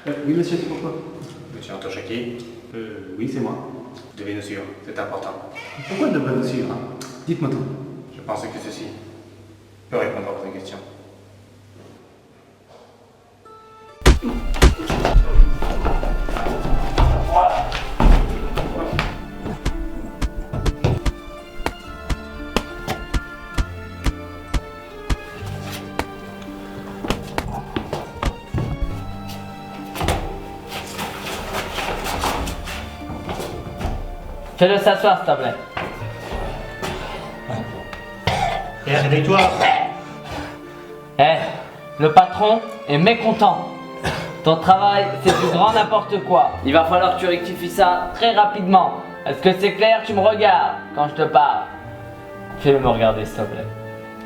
Oui, monsieur, c'est pourquoi? Monsieur Antoine qui? Oui, c'est moi. Vous devez nous suivre, c'est important. Pourquoi il devrait nous suivre, hein? Dites-moi tout. Je pense que ceci peut répondre à votre question. Fais-le s'asseoir, s'il te plaît. Et réveille-toi. Le patron est mécontent. Ton travail, c'est du grand n'importe quoi. Il va falloir que tu rectifies ça très rapidement. Est-ce que c'est clair? Tu me regardes quand je te parle. Fais-le me regarder, s'il te plaît.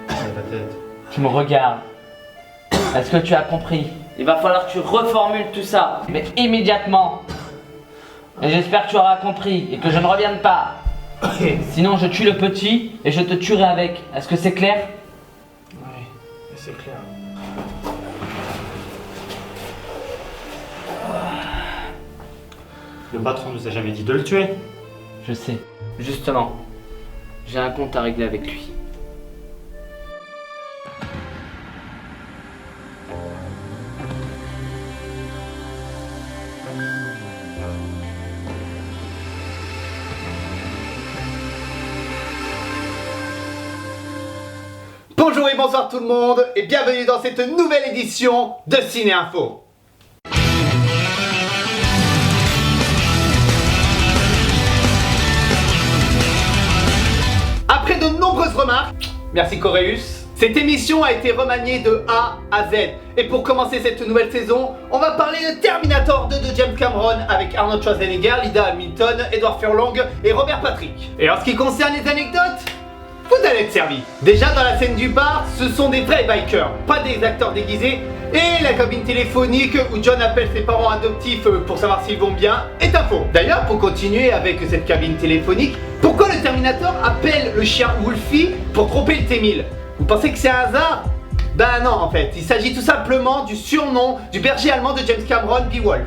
La tête. Tu me regardes. Est-ce que tu as compris? Il va falloir que tu reformules tout ça, mais immédiatement. Et j'espère que tu auras compris et que je ne revienne pas. Sinon, je tue le petit et je te tuerai avec. Est-ce que c'est clair? Oui, c'est clair. Le patron nous a jamais dit de le tuer. Je sais. Justement, j'ai un compte à régler avec lui. Bonjour et bonsoir tout le monde et bienvenue dans cette nouvelle édition de Ciné Info. Après de nombreuses remarques, merci Coréus, cette émission a été remaniée de A à Z. Et pour commencer cette nouvelle saison, on va parler de Terminator 2 de James Cameron avec Arnold Schwarzenegger, Linda Hamilton, Edward Furlong et Robert Patrick. Et en ce qui concerne les anecdotes, vous allez être servi. Déjà dans la scène du bar, ce sont des vrais bikers, pas des acteurs déguisés. Et la cabine téléphonique où John appelle ses parents adoptifs pour savoir s'ils vont bien est un faux. D'ailleurs, pour continuer avec cette cabine téléphonique, pourquoi le Terminator appelle le chien Wolfie pour tromper le T-1000? Vous pensez que c'est un hasard? Ben non en fait, il s'agit tout simplement du surnom du berger allemand de James Cameron, Beowulf.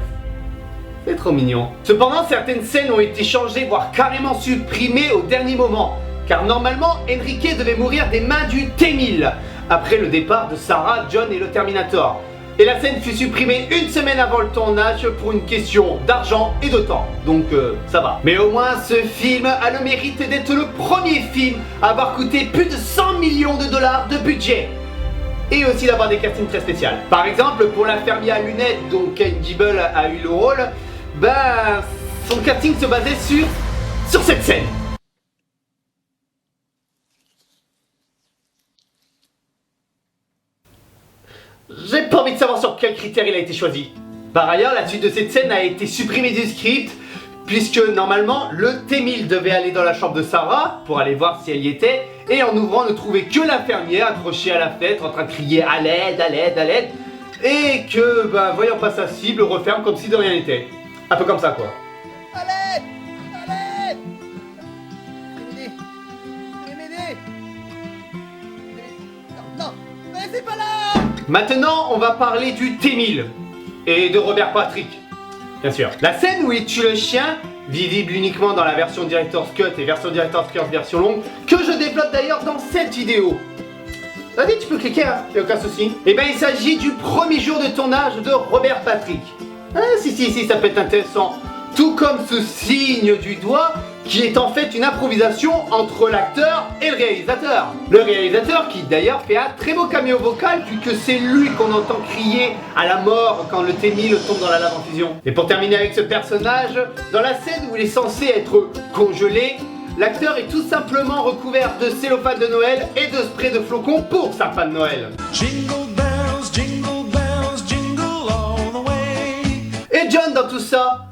C'est trop mignon. Cependant, certaines scènes ont été changées, voire carrément supprimées au dernier moment. Car normalement, Enrique devait mourir des mains du T-1000 après le départ de Sarah, John et le Terminator. Et la scène fut supprimée une semaine avant le tournage pour une question d'argent et de temps. Donc ça va. Mais au moins ce film a le mérite d'être le premier film à avoir coûté plus de 100 millions de dollars de budget. Et aussi d'avoir des castings très spéciaux. Par exemple, pour l'infirmier à lunettes dont Ken Gibble a eu le rôle, ben son casting se basait sur cette scène. J'ai pas envie de savoir sur quels critères il a été choisi. Par ailleurs, la suite de cette scène a été supprimée du script, puisque normalement, le T-1000 devait aller dans la chambre de Sarah pour aller voir si elle y était, et en ouvrant, ne trouvait que l'infirmière accrochée à la fenêtre en train de crier à l'aide, à l'aide, à l'aide, et que, ben, voyant pas sa cible, referme comme si de rien n'était. Un peu comme ça, quoi. À l'aide! À l'aide! M'aider! Non, mais c'est pas là! Maintenant, on va parler du T-1000 et de Robert Patrick, bien sûr. La scène où il tue le chien, visible uniquement dans la version Director's Cut et version Director's Cut version longue, que je développe d'ailleurs dans cette vidéo. Vas-y, tu peux cliquer, hein, y'a aucun souci. Et ben, il s'agit du premier jour de tournage de Robert Patrick. Ah, si, ça peut être intéressant. Tout comme ce signe du doigt, qui est en fait une improvisation entre l'acteur et le réalisateur. Le réalisateur qui d'ailleurs fait un très beau caméo vocal puisque c'est lui qu'on entend crier à la mort quand le T-1000 tombe dans la lave en fusion. Et pour terminer avec ce personnage, dans la scène où il est censé être congelé, l'acteur est tout simplement recouvert de cellophane de Noël et de spray de flocons pour sapin de Noël. Jingle bells, jingle all the way. Et John dans tout ça,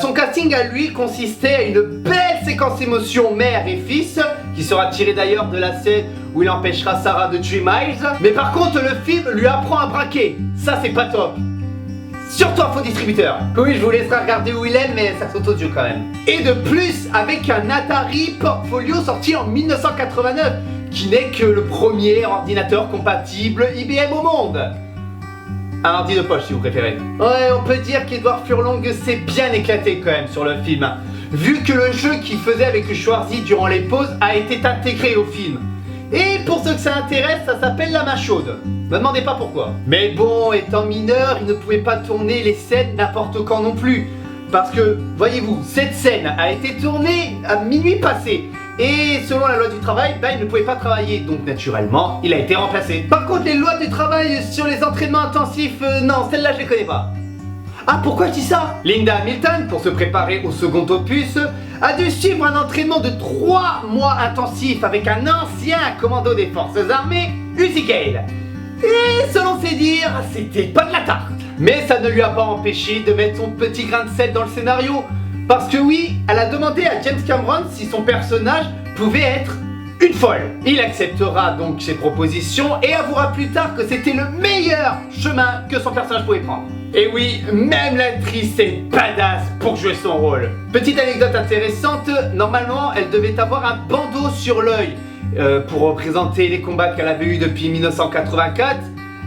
son casting à lui consistait à une belle séquence émotion mère et fils, qui sera tirée d'ailleurs de la scène où il empêchera Sarah de tuer Miles. Mais par contre le film lui apprend à braquer, ça c'est pas top. Surtout un faux distributeur. Oui, je vous laisserai regarder où il est, mais ça saute aux yeux quand même. Et de plus, avec un Atari Portfolio sorti en 1989, qui n'est que le premier ordinateur compatible IBM au monde. Un ordi de poche si vous préférez. Ouais, on peut dire qu'Edward Furlong s'est bien éclaté quand même sur le film. Vu que le jeu qu'il faisait avec Schwarzy durant les pauses a été intégré au film. Et pour ceux que ça intéresse, ça s'appelle la main chaude. Me demandez pas pourquoi. Mais bon, étant mineur, il ne pouvait pas tourner les scènes n'importe quand non plus. Parce que, voyez-vous, cette scène a été tournée à minuit passé. Et selon la loi du travail, il ne pouvait pas travailler. Donc naturellement, il a été remplacé. Par contre, les lois du travail sur les entraînements intensifs, non, celle-là je les connais pas. Ah, pourquoi je dis ça? Linda Hamilton, pour se préparer au second opus, a dû suivre un entraînement de 3 mois intensif avec un ancien commando des forces armées, Uzi Gale. Et selon ses dires, c'était pas de la tarte. Mais ça ne lui a pas empêché de mettre son petit grain de sel dans le scénario. Parce que oui, elle a demandé à James Cameron si son personnage pouvait être une folle. Il acceptera donc ses propositions et avouera plus tard que c'était le meilleur chemin que son personnage pouvait prendre. Et oui, même l'actrice est badass pour jouer son rôle. Petite anecdote intéressante, normalement elle devait avoir un bandeau sur l'œil pour représenter les combats qu'elle avait eus depuis 1984,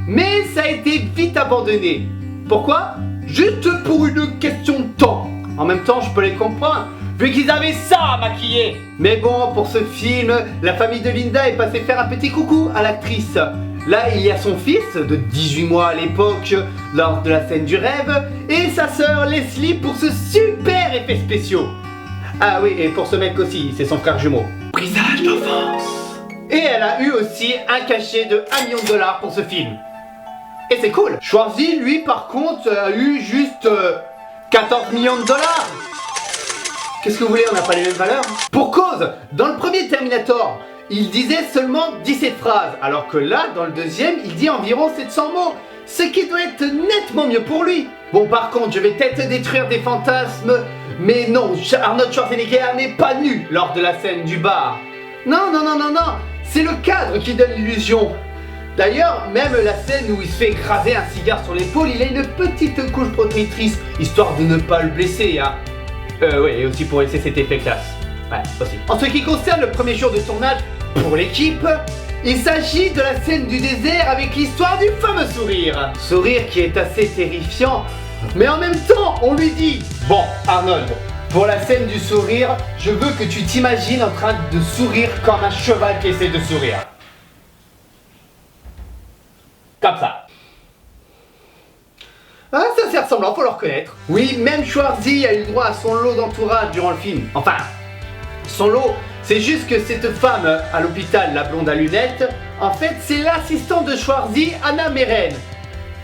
mais ça a été vite abandonné. Pourquoi? Juste pour une question de temps. En même temps, je peux les comprendre, vu qu'ils avaient ça à maquiller. Mais bon, pour ce film, la famille de Linda est passée faire un petit coucou à l'actrice. Là, il y a son fils, de 18 mois à l'époque, lors de la scène du rêve, et sa sœur Leslie pour ce super effet spéciaux. Ah oui, et pour ce mec aussi, c'est son frère jumeau. Brisage d'enfance. Et elle a eu aussi un cachet de $1 million pour ce film. Et c'est cool. Schwarzy, lui, par contre, a eu juste 14 millions de dollars. Qu'est-ce que vous voulez, on n'a pas les mêmes valeurs? Pour cause, dans le premier Terminator, il disait seulement 17 phrases, alors que là, dans le deuxième, il dit environ 700 mots, ce qui doit être nettement mieux pour lui. Bon, par contre, je vais peut-être détruire des fantasmes, mais non, Arnold Schwarzenegger n'est pas nu lors de la scène du bar. Non, non, non, non, non, c'est le cadre qui donne l'illusion. D'ailleurs, même la scène où il se fait écraser un cigare sur l'épaule, il a une petite couche protectrice, histoire de ne pas le blesser, hein. Oui, et aussi pour laisser cet effet classe. Ouais, aussi. En ce qui concerne le premier jour de tournage pour l'équipe, il s'agit de la scène du désert avec l'histoire du fameux sourire. Sourire qui est assez terrifiant, mais en même temps, on lui dit « Bon, Arnold, pour la scène du sourire, je veux que tu t'imagines en train de sourire comme un cheval qui essaie de sourire. » Comme ça. Ah, c'est assez ressemblant, faut le reconnaître. Oui, même Schwarzy a eu droit à son lot d'entourage durant le film. Enfin, son lot, c'est juste que cette femme à l'hôpital, la blonde à lunettes, en fait, c'est l'assistante de Schwarzy, Anna Meren.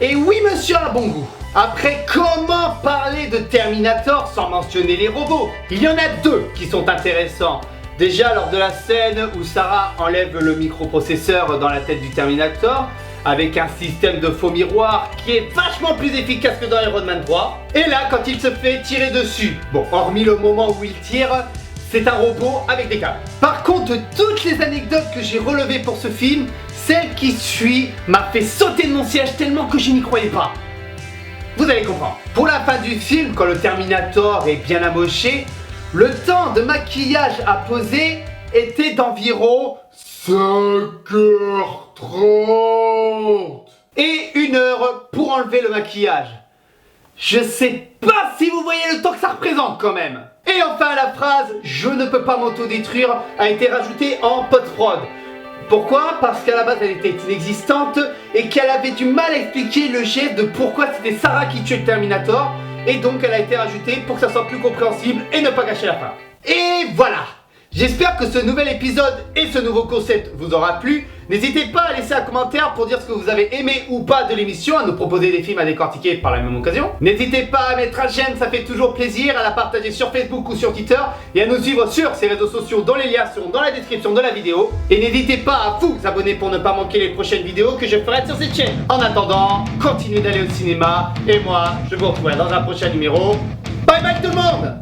Et oui, monsieur a bon goût. Après, comment parler de Terminator sans mentionner les robots? Il y en a deux qui sont intéressants. Déjà, lors de la scène où Sarah enlève le microprocesseur dans la tête du Terminator, avec un système de faux miroir qui est vachement plus efficace que dans Iron Man 3. Et là, quand il se fait tirer dessus, bon, hormis le moment où il tire, c'est un robot avec des câbles. Par contre, toutes les anecdotes que j'ai relevées pour ce film, celle qui suit m'a fait sauter de mon siège tellement que je n'y croyais pas. Vous allez comprendre. Pour la fin du film, quand le Terminator est bien amoché, le temps de maquillage à poser était d'environ 5h30 et 1 heure pour enlever le maquillage. Je sais pas si vous voyez le temps que ça représente quand même. Et enfin la phrase « Je ne peux pas m'autodétruire » a été rajoutée en post-prod. Pourquoi? Parce qu'à la base elle était inexistante et qu'elle avait du mal à expliquer le geste de pourquoi c'était Sarah qui tuait le Terminator. Et donc elle a été rajoutée pour que ça soit plus compréhensible et ne pas gâcher la fin. Et voilà! J'espère que ce nouvel épisode et ce nouveau concept vous aura plu. N'hésitez pas à laisser un commentaire pour dire ce que vous avez aimé ou pas de l'émission, à nous proposer des films à décortiquer par la même occasion. N'hésitez pas à mettre un j'aime, ça fait toujours plaisir, à la partager sur Facebook ou sur Twitter et à nous suivre sur ces réseaux sociaux dont les liens sont dans la description de la vidéo. Et n'hésitez pas à vous abonner pour ne pas manquer les prochaines vidéos que je ferai sur cette chaîne. En attendant, continuez d'aller au cinéma et moi, je vous retrouverai dans un prochain numéro. Bye bye tout le monde!